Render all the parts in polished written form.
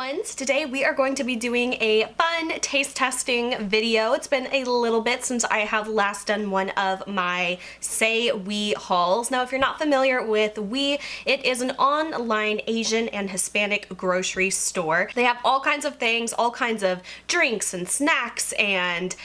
friends, today we are going to be doing a fun taste testing video. It's been a little bit since I have last done one of my Seaweed hauls. Now if you're not familiar with We, it is an online Asian and Hispanic grocery store. They have all kinds of things, all kinds of drinks and snacks and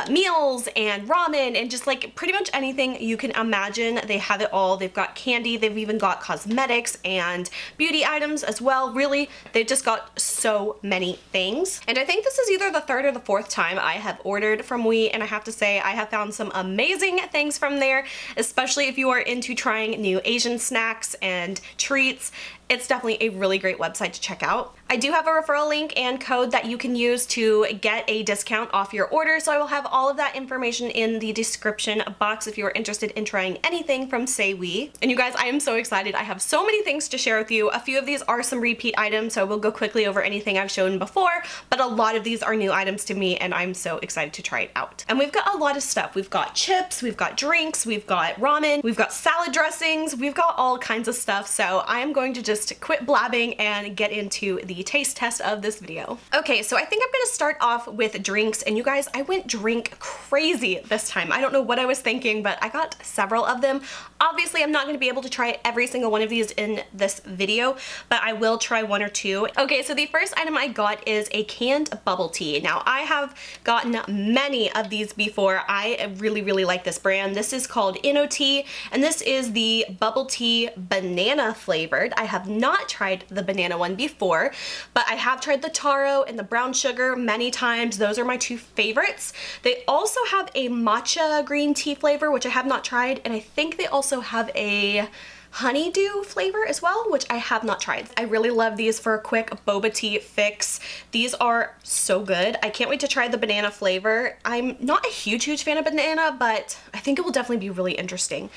meals and ramen and just like pretty much anything you can imagine. They have it all. They've got candy, they've even got cosmetics and beauty items as well. Really, they've just got so many things. And I think this is either the third or the fourth time I have ordered from We, and I have to say I have found some amazing things from there, especially if you are into trying new Asian snacks and treats. It's definitely a really great website to check out. I do have a referral link and code that you can use to get a discount off your order, so I will have all of that information in the description box if you are interested in trying anything from Seaweed. And you guys, I am so excited. I have so many things to share with you. A few of these are some repeat items, so I will go quickly over anything I've shown before, but a lot of these are new items to me and I'm so excited to try it out. And we've got a lot of stuff. We've got chips, we've got drinks, we've got ramen, we've got salad dressings, we've got all kinds of stuff, so I am going to just quit blabbing and get into the taste test of this video. Okay, so I think I'm gonna start off with drinks, and you guys, I went drink crazy this time. I don't know what I was thinking, but I got several of them. Obviously, I'm not gonna be able to try every single one of these in this video, but I will try one or two. Okay, so the first item I got is a canned bubble tea. Now, I have gotten many of these before. I really, really like this brand. This is called Inotea, and this is the bubble tea banana flavored. I have not tried the banana one before, but I have tried the taro and the brown sugar many times. Those are my two favorites. They also have a matcha green tea flavor, which I have not tried, and I think they also have a honeydew flavor as well, which I have not tried. I really love these for a quick boba tea fix. These are so good. I can't wait to try the banana flavor. I'm not a huge fan of banana, but I think it will definitely be really interesting.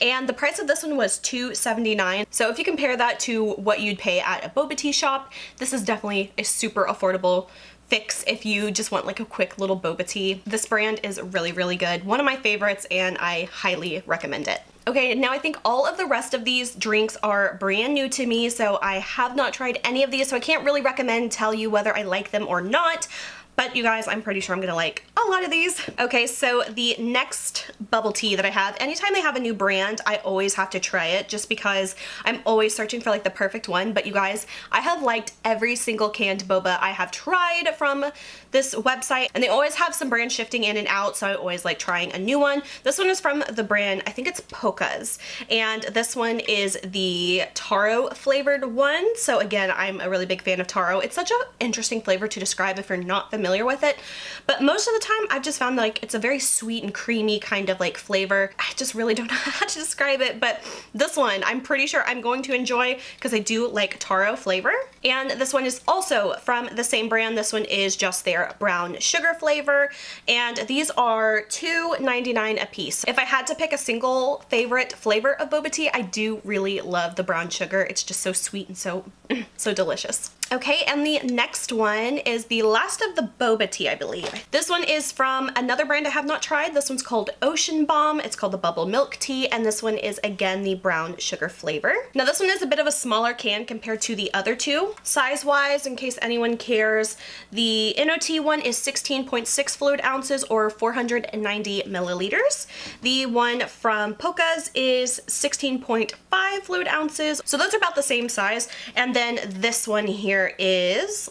And the price of this one was $2.79. So if you compare that to what you'd pay at a boba tea shop, this is definitely a super affordable fix if you just want like a quick little boba tea. This brand is really, really good. One of my favorites, and I highly recommend it. Okay, now I think all of the rest of these drinks are brand new to me, so I have not tried any of these, so I can't really tell you whether I like them or not. But you guys, I'm pretty sure I'm gonna like a lot of these. Okay, so the next bubble tea that I have, anytime they have a new brand, I always have to try it just because I'm always searching for like the perfect one. But you guys, I have liked every single canned boba I have tried from this website, and they always have some brand shifting in and out, so I always like trying a new one. This one is from the brand, I think it's Pocas, and this one is the taro flavored one. So again, I'm a really big fan of taro. It's such an interesting flavor to describe if you're not familiar with it, but most of the time I've just found like it's a very sweet and creamy kind of like flavor. I just really don't know how to describe it, but this one I'm pretty sure I'm going to enjoy because I do like taro flavor. And this one is also from the same brand. This one is just their brown sugar flavor, and these are $2.99 a piece. If I had to pick a single favorite flavor of boba tea, I do really love the brown sugar. It's just so sweet and so delicious. Okay, and the next one is the last of the boba tea, I believe. This one is from another brand I have not tried. This one's called Ocean Bomb. It's called the Bubble Milk Tea, and this one is again the brown sugar flavor. Now this one is a bit of a smaller can compared to the other two. Size-wise, in case anyone cares, the Inotea one is 16.6 fluid ounces or 490 milliliters. The one from Pocas is 16.5 fluid ounces. So those are about the same size. And then this one here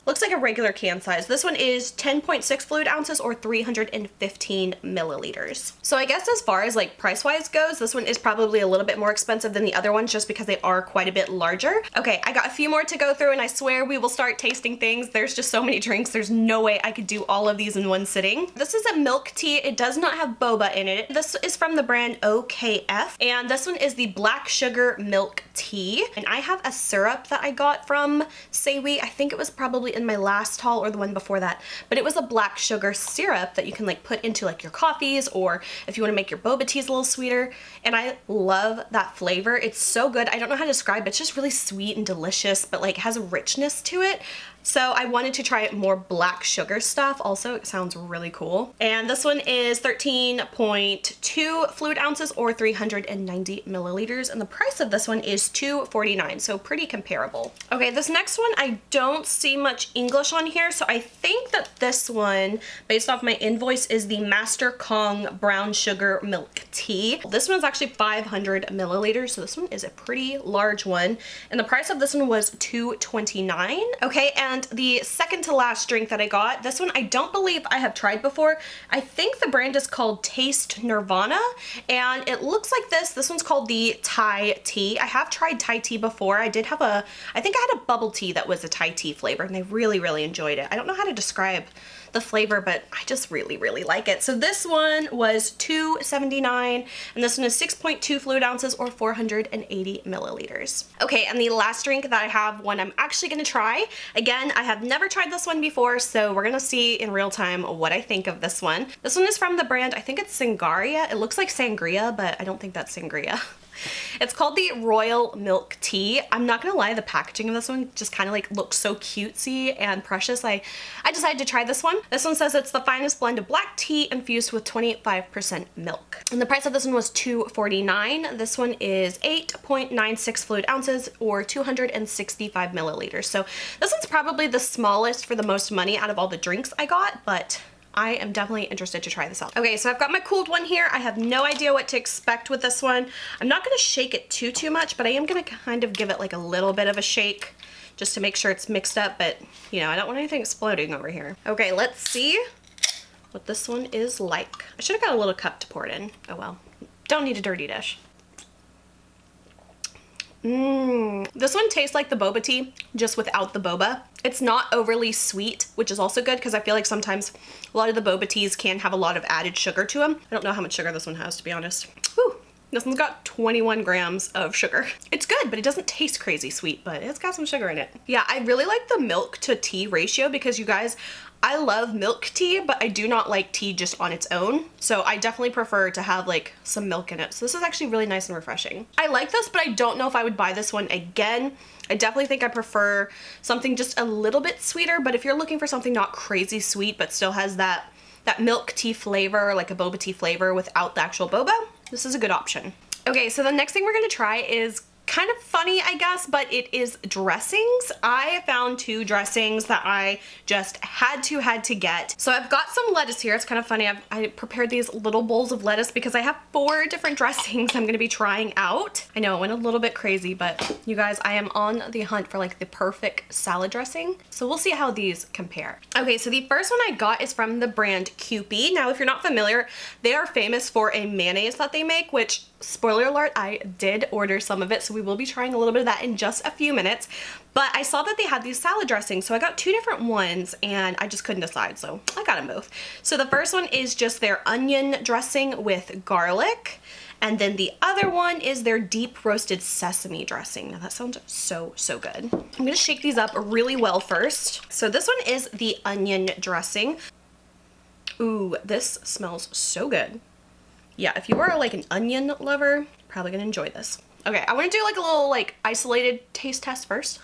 looks like a regular can size. This one is 10.6 fluid ounces or 315 milliliters. So I guess as far as like price wise goes, this one is probably a little bit more expensive than the other ones just because they are quite a bit larger. Okay, I got a few more to go through and I swear we will start tasting things. There's just so many drinks. There's no way I could do all of these in one sitting. This is a milk tea. It does not have boba in it. This is from the brand OKF, and this one is the black sugar milk tea. And I have a syrup that I got from Seaweed. I think it was probably in my last haul or the one before that, but it was a black sugar syrup that you can like put into like your coffees, or if you want to make your boba teas a little sweeter. And I love that flavor. It's so good. I don't know how to describe it. It's just really sweet and delicious, but like has a richness to it. So I wanted to try more black sugar stuff. Also, it sounds really cool. And this one is 13.2 fluid ounces or 390 milliliters. And the price of this one is $2.49, so pretty comparable. Okay, this next one, I don't see much English on here. So I think that this one, based off my invoice, is the Master Kong Brown Sugar Milk Tea. This one's actually 500 milliliters. So this one is a pretty large one. And the price of this one was $2.29. Okay, and the second to last drink that I got, this one I don't believe I have tried before. I think the brand is called Taste Nirvana, and it looks like this. This one's called the Thai tea. I have tried Thai tea before. I think I had a bubble tea that was a Thai tea flavor, and I really, really enjoyed it. I don't know how to describe the flavor, but I just really, really like it. So this one was $2.79, and this one is 6.2 fluid ounces or 480 milliliters. Okay, and the last drink that I have, one I'm actually gonna try. Again, I have never tried this one before, so we're gonna see in real time what I think of this one. This one is from the brand, I think it's Sangaria. It looks like sangria, but I don't think that's sangria. It's called the Royal Milk Tea. I'm not gonna lie, the packaging of this one just kind of like looks so cutesy and precious. I decided to try this one. This one says it's the finest blend of black tea infused with 25% milk. And the price of this one was $2.49. This one is 8.96 fluid ounces or 265 milliliters. So this one's probably the smallest for the most money out of all the drinks I got, but I am definitely interested to try this out. Okay, so I've got my cooled one here. I have no idea what to expect with this one. I'm not gonna shake it too much, but I am gonna kind of give it like a little bit of a shake just to make sure it's mixed up, but you know, I don't want anything exploding over here. Okay, let's see what this one is like. I should have got a little cup to pour it in. Oh well, don't need a dirty dish. This one tastes like the boba tea, just without the boba. It's not overly sweet, which is also good because I feel like sometimes a lot of the boba teas can have a lot of added sugar to them. I don't know how much sugar this one has, to be honest. Whew. This one's got 21 grams of sugar. It's good, but it doesn't taste crazy sweet, but it's got some sugar in it. Yeah, I really like the milk to tea ratio because you guys, I love milk tea, but I do not like tea just on its own. So I definitely prefer to have like some milk in it. So this is actually really nice and refreshing. I like this, but I don't know if I would buy this one again. I definitely think I prefer something just a little bit sweeter, but if you're looking for something not crazy sweet, but still has that milk tea flavor, like a boba tea flavor without the actual boba, this is a good option. Okay, so the next thing we're gonna try is kind of funny, I guess, but it is dressings. I found two dressings that I just had to get. So I've got some lettuce here. It's kind of funny. I prepared these little bowls of lettuce because I have 4 different dressings I'm gonna be trying out. I know it went a little bit crazy, but you guys, I am on the hunt for like the perfect salad dressing. So we'll see how these compare. Okay, so the first one I got is from the brand Kewpie. Now, if you're not familiar, they are famous for a mayonnaise that they make, which, spoiler alert, I did order some of it, so we will be trying a little bit of that in just a few minutes. But I saw that they had these salad dressings, so I got 2 different ones and I just couldn't decide, so I got them both. So the first one is just their onion dressing with garlic, and then the other one is their deep roasted sesame dressing. Now that sounds so good. I'm gonna shake these up really well first. So this one is the onion dressing. Ooh, this smells so good. Yeah, if you are like an onion lover, probably gonna enjoy this. Okay, I wanna do like a little like isolated taste test first.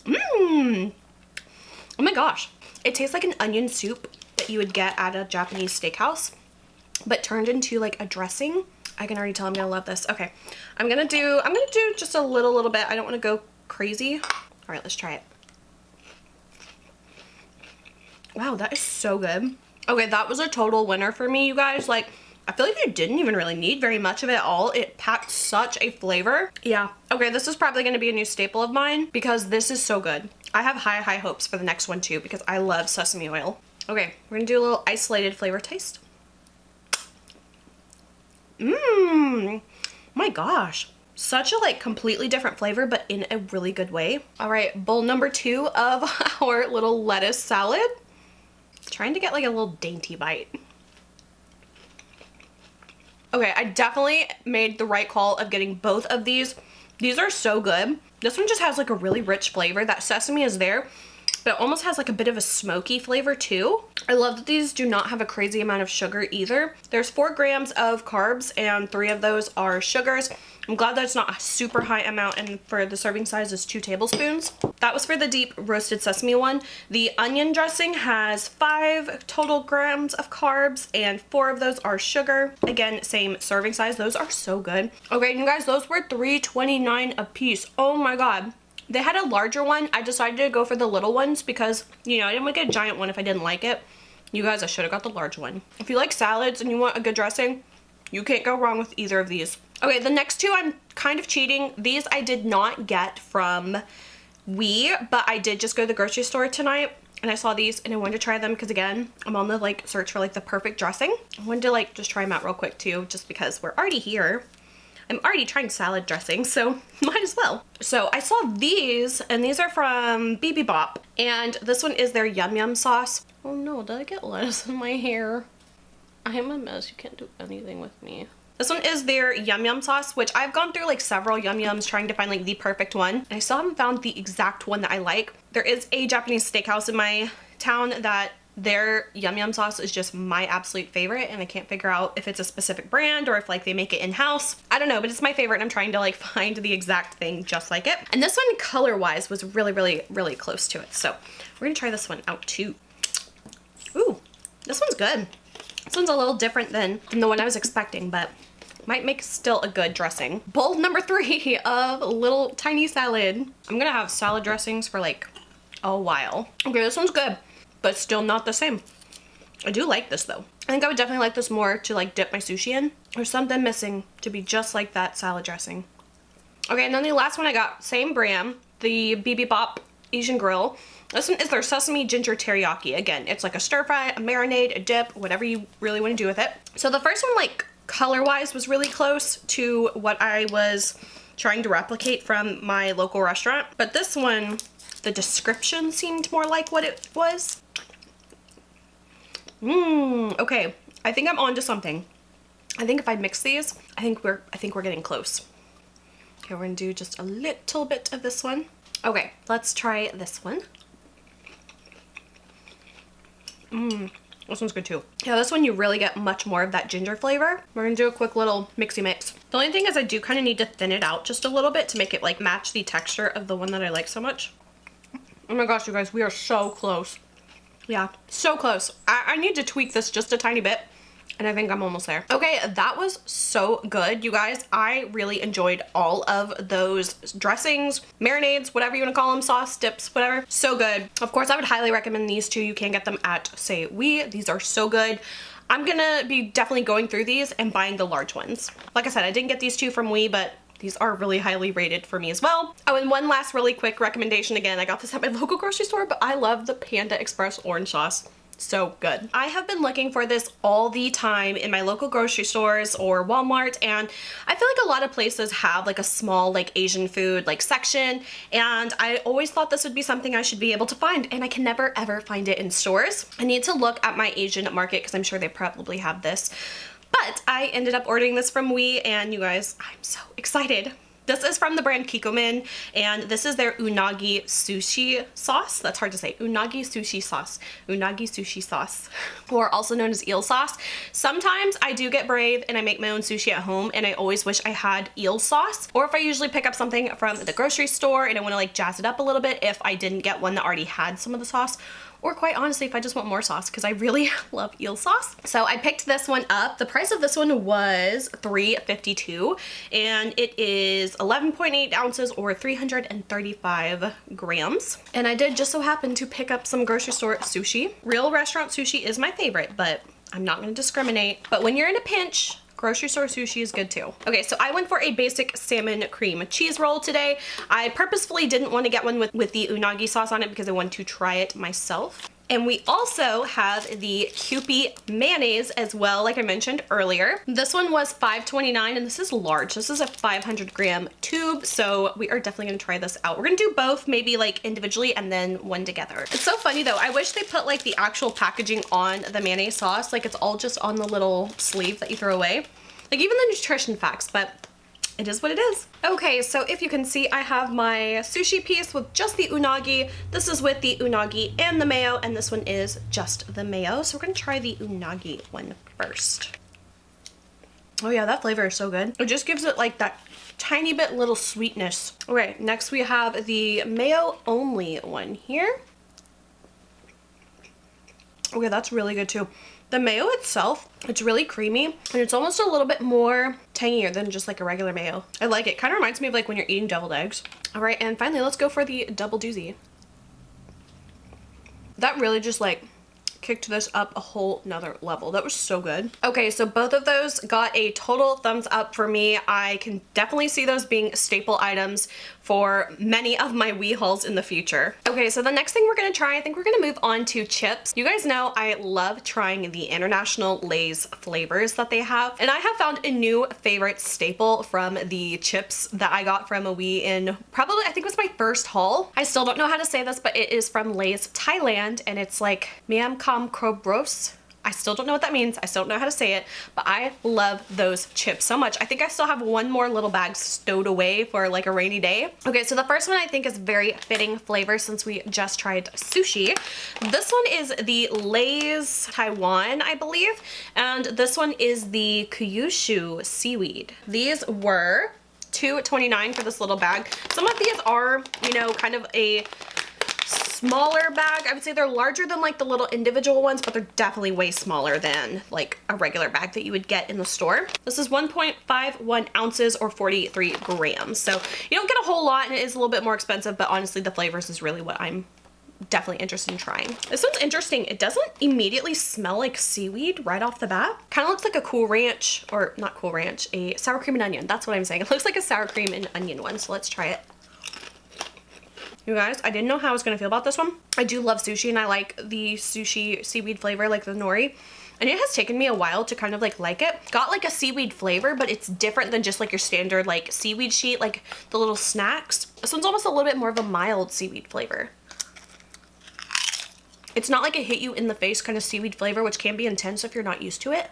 Oh my gosh. It tastes like an onion soup that you would get at a Japanese steakhouse, but turned into like a dressing. I can already tell I'm gonna love this. Okay, I'm gonna do just a little bit. I don't wanna go crazy. All right, let's try it. Wow, that is so good. Okay, that was a total winner for me, you guys. Like, I feel like you didn't even really need very much of it at all. It packed such a flavor. Yeah. Okay, this is probably gonna be a new staple of mine because this is so good. I have high hopes for the next one too because I love sesame oil. Okay, we're gonna do a little isolated flavor taste. My gosh. Such a like completely different flavor, but in a really good way. All right, bowl number 2 of our little lettuce salad. Trying to get like a little dainty bite. Okay, I definitely made the right call of getting both of these. These are so good. This one just has like a really rich flavor. That sesame is there, but it almost has like a bit of a smoky flavor too. I love that these do not have a crazy amount of sugar either. There's 4 grams of carbs and 3 of those are sugars. I'm glad that it's not a super high amount, and for the serving size is 2 tablespoons. That was for the deep roasted sesame one. The onion dressing has 5 total grams of carbs, and 4 of those are sugar. Again, same serving size. Those are so good. Okay, you guys, those were $3.29 a piece. Oh my god. They had a larger one. I decided to go for the little ones because, you know, I didn't want to get a giant one if I didn't like it. You guys, I should have got the large one. If you like salads and you want a good dressing, you can't go wrong with either of these. Okay, the next two, I'm kind of cheating. These I did not get from Oui, but I did just go to the grocery store tonight and I saw these and I wanted to try them because, again, I'm on the like search for like the perfect dressing. I wanted to like just try them out real quick too, just because we're already here. I'm already trying salad dressing, so might as well. So I saw these, and these are from Bibibop, and this one is their Yum Yum sauce. Oh no, did I get lettuce in my hair? I am a mess. You can't do anything with me. This one is their Yum Yum sauce, which I've gone through like several Yum Yums trying to find like the perfect one, and I still haven't found the exact one that I like. There is a Japanese steakhouse in my town that their Yum Yum sauce is just my absolute favorite, and I can't figure out if it's a specific brand or if like they make it in-house. I don't know, but it's my favorite and I'm trying to like find the exact thing just like it. And this one color-wise was really close to it. So we're gonna try this one out too. Ooh, this one's good. This one's a little different than the one I was expecting, but might make still a good dressing. Bowl number 3 of little tiny salad. I'm gonna have salad dressings for like a while. Okay, this one's good, but still not the same. I do like this though. I think I would definitely like this more to like dip my sushi in. There's something missing to be just like that salad dressing. Okay, and then the last one I got, same brand, the Bibibop Asian Grill. This one is their sesame ginger teriyaki. Again, it's like a stir fry, a marinade, a dip, whatever you really want to do with it. So the first one, like color wise, was really close to what I was trying to replicate from my local restaurant. But this one, the description seemed more like what it was. Okay, I think I'm onto something. I think if I mix these, I think we're getting close. Okay, we're gonna do just a little bit of this one. Okay, let's try this one. This one's good too. Yeah, this one you really get much more of that ginger flavor. We're gonna do a quick little mixy mix. The only thing is I do kind of need to thin it out just a little bit to make it like match the texture of the one that I like so much. Oh my gosh, you guys, we are so close. Yeah, so close. I need to tweak this just a tiny bit, and I think I'm almost there. Okay, that was so good, you guys. I really enjoyed all of those dressings, marinades, whatever you want to call them, sauce, dips, whatever. So good. Of course, I would highly recommend these two. You can get them at Seaweed. These are so good. I'm gonna be definitely going through these and buying the large ones. Like I said, I didn't get these two from Oui, but these are really highly rated for me as well. Oh, and one last really quick recommendation. Again, I got this at my local grocery store, but I love the Panda Express orange sauce. So good. I have been looking for this all the time in my local grocery stores or Walmart, and I feel like a lot of places have like a small like Asian food like section, and I always thought this would be something I should be able to find, and I can never ever find it in stores. I need to look at my Asian market because I'm sure they probably have this. But I ended up ordering this from Oui, and you guys, I'm so excited. This is from the brand Kikkoman, and this is their Unagi Sushi Sauce. That's hard to say. Unagi Sushi Sauce. Unagi Sushi Sauce, or also known as eel sauce. Sometimes I do get brave and I make my own sushi at home, and I always wish I had eel sauce. Or if I usually pick up something from the grocery store and I want to like jazz it up a little bit if I didn't get one that already had some of the sauce. Or quite honestly, if I just want more sauce, because I really love eel sauce. So I picked this one up. The price of this one was $3.52, and it is 11.8 ounces or 335 grams. And I did just so happen to pick up some grocery store sushi. Real restaurant sushi is my favorite, but I'm not gonna discriminate. But when you're in a pinch, grocery store sushi is good too. Okay, so I went for a basic salmon cream cheese roll today. I purposefully didn't want to get one with the unagi sauce on it because I wanted to try it myself. And we also have the Kewpie mayonnaise as well, like I mentioned earlier. This one was $5.29, and this is large. This is a 500 gram tube, so we are definitely gonna try this out. We're gonna do both, maybe like individually and then one together. It's so funny though. I wish they put like the actual packaging on the mayonnaise sauce. Like it's all just on the little sleeve that you throw away. Like even the nutrition facts, but it is what it is. Okay, so if you can see, I have my sushi piece with just the unagi. This is with the unagi and the mayo, and this one is just the mayo. So we're gonna try the unagi one first. Oh yeah, that flavor is so good. It just gives it like that tiny bit little sweetness. Okay, next we have the mayo only one here. Okay, that's really good too. The mayo itself, it's really creamy and it's almost a little bit more tangier than just like a regular mayo. I like it. Kind of reminds me of like when you're eating deviled eggs. All right, and finally, let's go for the double doozy. That really just like kicked this up a whole nother level. That was so good. Okay, so both of those got a total thumbs up for me. I can definitely see those being staple items for many of my Wii hauls in the future. Okay, so the next thing we're gonna try, I think we're gonna move on to chips. You guys know I love trying the international Lay's flavors that they have, and I have found a new favorite staple from the chips that I got from a Wii in probably, I think it was my first haul. I still don't know how to say this, but it is from Lay's Thailand, and it's like Miam Kam Krobros. I still don't know what that means. I still don't know how to say it, but I love those chips so much. I think I still have one more little bag stowed away for like a rainy day. Okay, so the first one I think is very fitting flavor since we just tried sushi. This one is the Lay's Taiwan, I believe, and this one is the Kyushu Seaweed. These were $2.29 for this little bag. Some of these are, you know, kind of a smaller bag. I would say they're larger than like the little individual ones, but they're definitely way smaller than like a regular bag that you would get in the store. This is 1.51 ounces or 43 grams. So you don't get a whole lot and it is a little bit more expensive, but honestly the flavors is really what I'm definitely interested in trying. This one's interesting. It doesn't immediately smell like seaweed right off the bat. Kind of looks like a Cool Ranch, or not Cool Ranch, a sour cream and onion. That's what I'm saying. It looks like a sour cream and onion one. So let's try it. You guys, I didn't know how I was gonna feel about this one. I do love sushi and I like the sushi seaweed flavor, like the nori. And it has taken me a while to kind of like it. Got like a seaweed flavor, but it's different than just like your standard like seaweed sheet, like the little snacks. This one's almost a little bit more of a mild seaweed flavor. It's not like a hit you in the face kind of seaweed flavor, which can be intense if you're not used to it.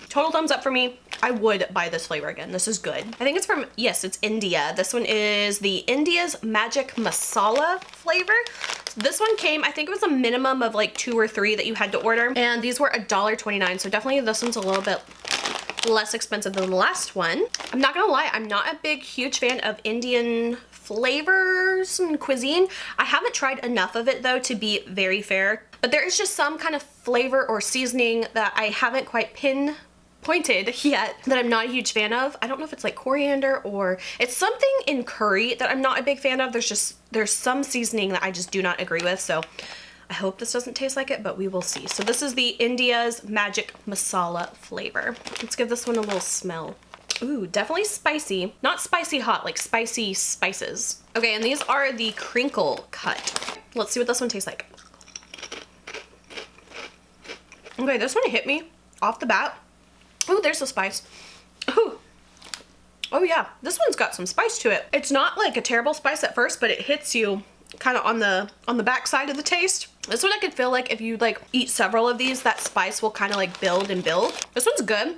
Total thumbs up for me. I would buy this flavor again. This is good. I think it's from, yes, it's India. This one is the India's Magic Masala flavor. This one came, I think it was a minimum of like 2 or 3 that you had to order. And these were $1.29. So definitely this one's a little bit less expensive than the last one. I'm not gonna lie, I'm not a big, huge fan of Indian flavors and cuisine. I haven't tried enough of it though to be very fair. But there is just some kind of flavor or seasoning that I haven't quite pinpointed yet that I'm not a huge fan of. I don't know if it's like coriander or it's something in curry that I'm not a big fan of. There's some seasoning that I just do not agree with. So I hope this doesn't taste like it, but we will see. So this is the India's Magic Masala flavor. Let's give this one a little smell. Ooh, definitely spicy. Not spicy hot, like spicy spices. Okay, and these are the crinkle cut. Let's see what this one tastes like. Okay, this one hit me off the bat. Ooh, there's the spice. Ooh. Oh yeah, this one's got some spice to it. It's not like a terrible spice at first, but it hits you kind of on the back side of the taste. This one I could feel like if you like eat several of these, that spice will kind of like build and build. This one's good.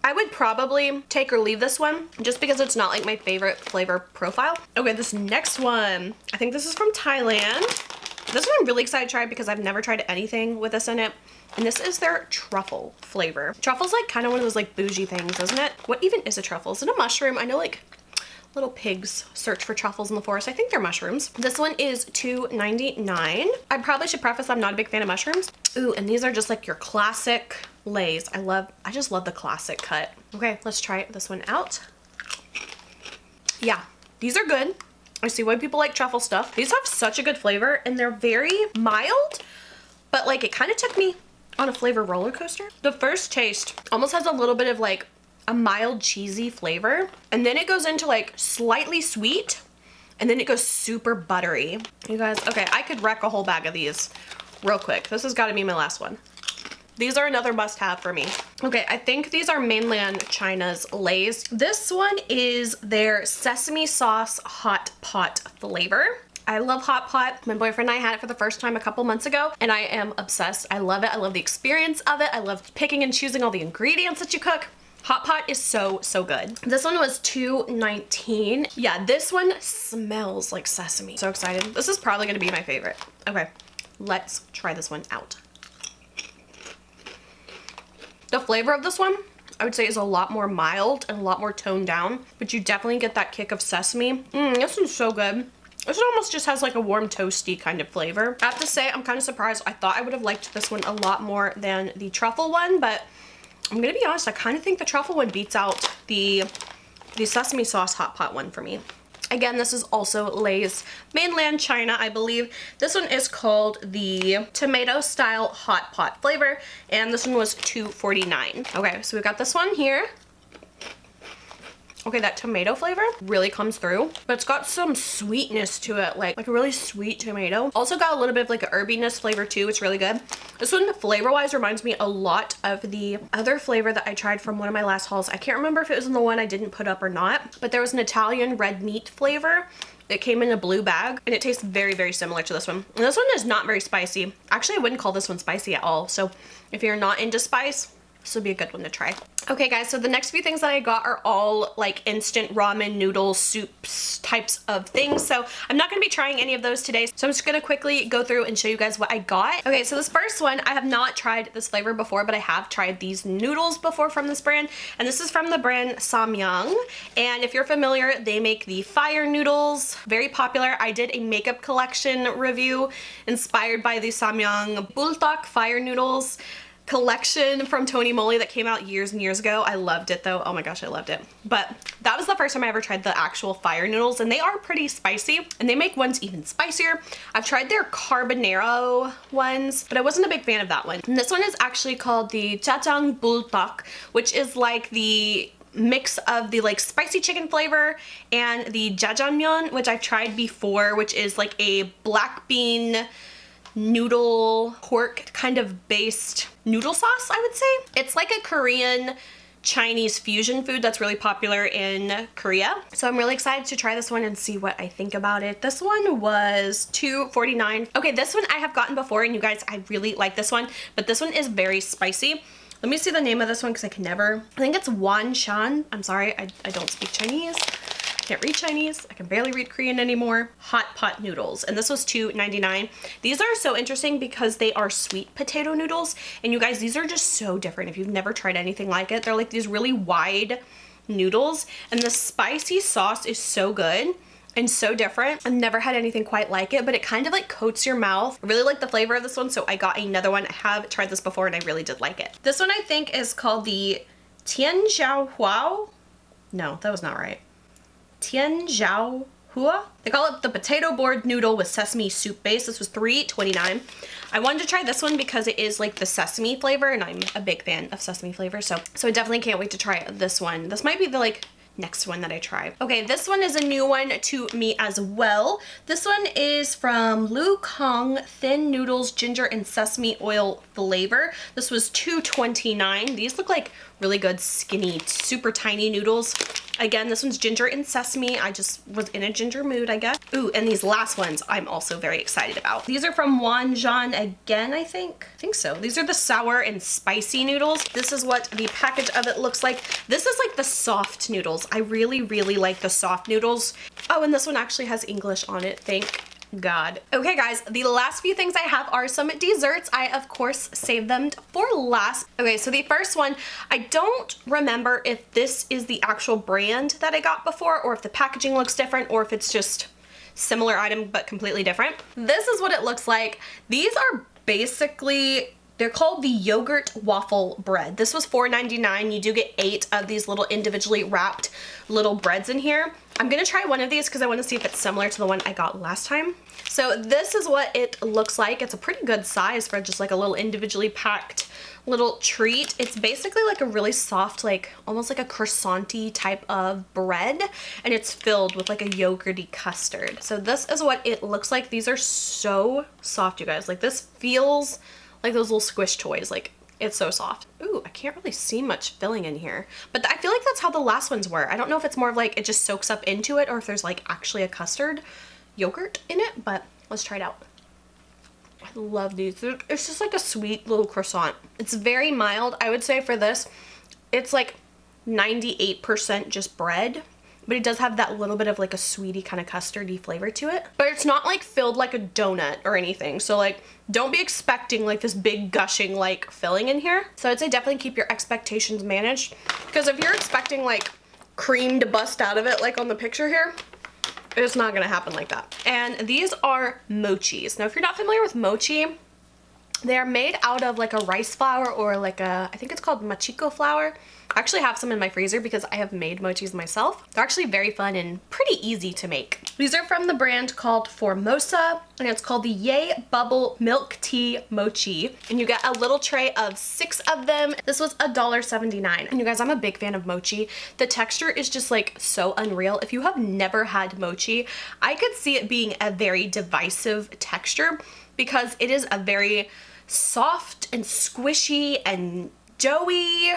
I would probably take or leave this one just because it's not like my favorite flavor profile. Okay, this next one, I think this is from Thailand. This one I'm really excited to try because I've never tried anything with this in it. And this is their truffle flavor. Truffle's like kind of one of those like bougie things, isn't it? What even is a truffle? Is it a mushroom? I know like little pigs search for truffles in the forest. I think they're mushrooms. This one is $2.99. I probably should preface I'm not a big fan of mushrooms. Ooh, and these are just like your classic Lay's. I just love the classic cut. Okay, let's try this one out. Yeah, these are good. I see why people like truffle stuff. These have such a good flavor and they're very mild, but like it kind of took me on a flavor roller coaster. The first taste almost has a little bit of like a mild cheesy flavor, and then it goes into like slightly sweet, and then it goes super buttery. You guys, okay, I could wreck a whole bag of these real quick. This has got to be my last one. These are another must-have for me. Okay, I think these are mainland China's Lay's. This one is their sesame sauce hot pot flavor. I love hot pot. My boyfriend and I had it for the first time a couple months ago, and I am obsessed. I love it. I love the experience of it. I love picking and choosing all the ingredients that you cook. Hot pot is so, so good. This one was $2.19. Yeah, this one smells like sesame. So excited. This is probably gonna be my favorite. Okay, let's try this one out. The flavor of this one, I would say is a lot more mild and a lot more toned down, but you definitely get that kick of sesame. This one's so good. This one almost just has like a warm toasty kind of flavor. I have to say, I'm kind of surprised. I thought I would have liked this one a lot more than the truffle one, but I'm gonna be honest, I kind of think the truffle one beats out the sesame sauce hot pot one for me. Again, this is also Lay's Mainland China, I believe. This one is called the tomato style hot pot flavor, and this one was $2.49. Okay, so we've got this one here. Okay, that tomato flavor really comes through, but it's got some sweetness to it, like a really sweet tomato. Also got a little bit of like an herbiness flavor too. It's really good. This one flavor-wise reminds me a lot of the other flavor that I tried from one of my last hauls. I can't remember if it was in the one I didn't put up or not, but there was an Italian red meat flavor. It came in a blue bag, and it tastes very, very similar to this one. And this one is not very spicy. Actually, I wouldn't call this one spicy at all. So if you're not into spice, this would be a good one to try. Okay guys, so the next few things that I got are all like instant ramen noodles, soups types of things. So I'm not gonna be trying any of those today. So I'm just gonna quickly go through and show you guys what I got. Okay, so this first one, I have not tried this flavor before, but I have tried these noodles before from this brand. And this is from the brand Samyang. And if you're familiar, they make the fire noodles, very popular. I did a makeup collection review inspired by the Samyang Buldak fire noodles collection from Tony Moly that came out years and years ago. I loved it though. Oh my gosh, I loved it. But that was the first time I ever tried the actual fire noodles, and they are pretty spicy, and they make ones even spicier. I've tried their carbonaro ones, but I wasn't a big fan of that one. And this one is actually called the Chatang Bulbak, which is like the mix of the like spicy chicken flavor and the jajangmyeon, which I've tried before, which is like a black bean noodle pork kind of based noodle sauce, I would say. It's like a Korean Chinese fusion food that's really popular in Korea. So I'm really excited to try this one and see what I think about it. This one was $2.49. Okay, this one I have gotten before, and you guys, I really like this one, but this one is very spicy. Let me see the name of this one because I can never. I think it's Yuanxian. I'm sorry, I don't speak Chinese. Can't read Chinese. I can barely read Korean anymore. Hot pot noodles, and this was $2.99. These are so interesting because they are sweet potato noodles, and you guys, these are just so different. If you've never tried anything like it, they're like these really wide noodles, and the spicy sauce is so good and so different. I've never had anything quite like it, but it kind of like coats your mouth. I really like the flavor of this one, so I got another one. I have tried this before and I really did like it. This one I think is called the TianXiaoHua. No, that was not right. TianXiaoHua. They call it the potato board noodle with sesame soup base. This was $3.29. I wanted to try this one because it is like the sesame flavor, and I'm a big fan of sesame flavor, so I definitely can't wait to try this one. This might be the like next one that I try. Okay, this one is a new one to me as well. This one is from Lukang thin noodles, ginger and sesame oil flavor. This was $2.29. These look like really good skinny, super tiny noodles. Again, this one's ginger and sesame. I just was in a ginger mood, I guess. Ooh, and these last ones I'm also very excited about. These are from Yuanxian again, I think so. These are the sour and spicy noodles. This is what the package of it looks like. This is like the soft noodles. I really, really like the soft noodles. Oh, and this one actually has English on it, thank God. Okay guys, the last few things I have are some desserts. I of course saved them for last. Okay, so the first one, I don't remember if this is the actual brand that I got before, or if the packaging looks different, or if it's just similar item but completely different. This is what it looks like. These are basically, they're called the yogurt waffle bread. This was $4.99. You do get 8 of these little individually wrapped little breads in here. I'm gonna try one of these because I want to see if it's similar to the one I got last time. So this is what it looks like. It's a pretty good size for just like a little individually packed little treat. It's basically like a really soft, like almost like a croissant-y type of bread, and it's filled with like a yogurty custard. So this is what it looks like. These are so soft, you guys. Like this feels like those little squish toys. Like it's so soft. Ooh, I can't really see much filling in here, but I feel like that's how the last ones were. I don't know if it's more of like it just soaks up into it, or if there's like actually a custard yogurt in it, but let's try it out. I love these. It's just like a sweet little croissant. It's very mild. I would say for this, it's like 98% just bread but it does have that little bit of like a sweetie kind of custardy flavor to it. But it's not like filled like a donut or anything. So like don't be expecting like this big gushing like filling in here. So I'd say definitely keep your expectations managed, because if you're expecting like cream to bust out of it like on the picture here, it's not gonna happen like that. And these are mochis. Now if you're not familiar with mochi, they are made out of like a rice flour or like a, I think it's called machiko flour. I actually have some in my freezer because I have made mochis myself. They're actually very fun and pretty easy to make. These are from the brand called Formosa, and it's called the Yay Bubble Milk Tea Mochi. And you get a little tray of 6 of them. This was $1.79. And you guys, I'm a big fan of mochi. The texture is just like so unreal. If you have never had mochi, I could see it being a very divisive texture because it is a very soft and squishy and doughy,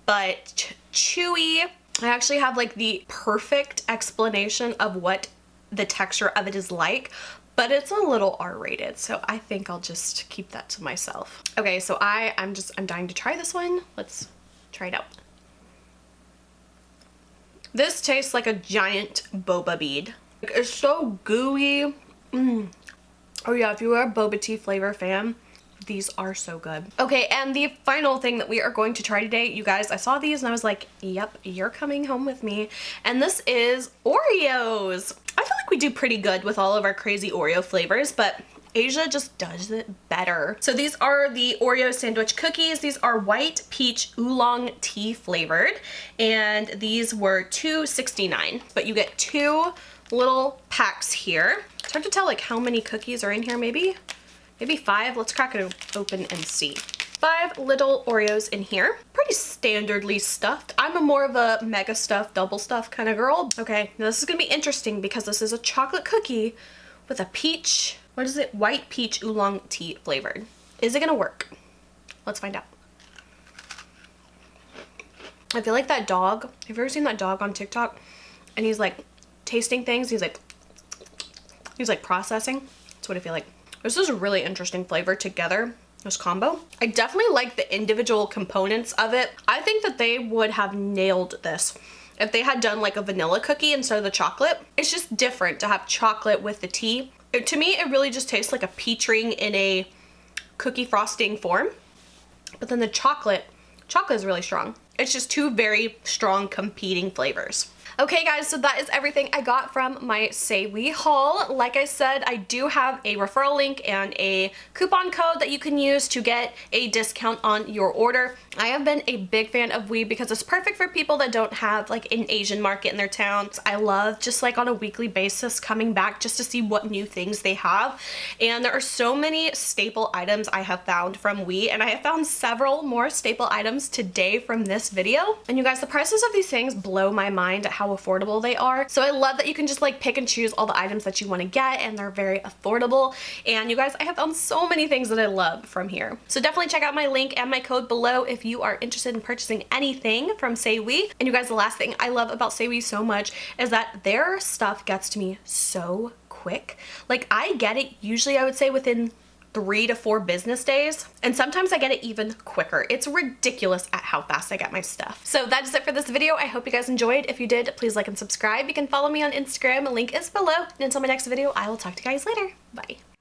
but chewy. I actually have like the perfect explanation of what the texture of it is like, but it's a little R-rated, so I think I'll just keep that to myself. Okay, so I'm dying to try this one. Let's try it out. This tastes like a giant boba bead. It's so gooey. Oh yeah, if you are a boba tea flavor fan, these are so good. Okay, and the final thing that we are going to try today, you guys, I saw these and I was like, yep, you're coming home with me. And this is Oreos. I feel like we do pretty good with all of our crazy Oreo flavors, but Asia just does it better. So these are the Oreo sandwich cookies. These are white peach oolong tea flavored, and these were $2.69, but you get 2 little packs here. It's hard to tell like how many cookies are in here, maybe 5. Let's crack it open and see. 5 little Oreos in here. Pretty standardly stuffed. I'm more of a mega stuffed, double stuffed kind of girl. Okay, now this is gonna be interesting because this is a chocolate cookie with a peach, what is it? White peach oolong tea flavored. Is it gonna work? Let's find out. I feel like that dog, have you ever seen that dog on TikTok? And he's like tasting things, he's like processing. That's what I feel like. This is a really interesting flavor together, this combo. I definitely like the individual components of it. I think that they would have nailed this if they had done like a vanilla cookie instead of the chocolate. It's just different to have chocolate with the tea. To me, it really just tastes like a peach ring in a cookie frosting form. But then the chocolate is really strong. It's just 2 very strong competing flavors. Okay guys, so that is everything I got from my Seaweed haul. Like I said, I do have a referral link and a coupon code that you can use to get a discount on your order. I have been a big fan of Weed because it's perfect for people that don't have like an Asian market in their town. I love just like on a weekly basis coming back just to see what new things they have. And there are so many staple items I have found from Weed, and I have found several more staple items today from this video. And you guys, the prices of these things blow my mind at how affordable they are. So I love that you can just like pick and choose all the items that you want to get, and they're very affordable. And you guys, I have found so many things that I love from here. So definitely check out my link and my code below if you are interested in purchasing anything from Seaweed. And you guys, the last thing I love about Seaweed so much is that their stuff gets to me so quick. Like I get it usually, I would say within 3 to 4 business days, and sometimes I get it even quicker. It's ridiculous at how fast I get my stuff. So that is it for this video. I hope you guys enjoyed. If you did, please like and subscribe. You can follow me on Instagram, the link is below. And until my next video, I will talk to you guys later. Bye.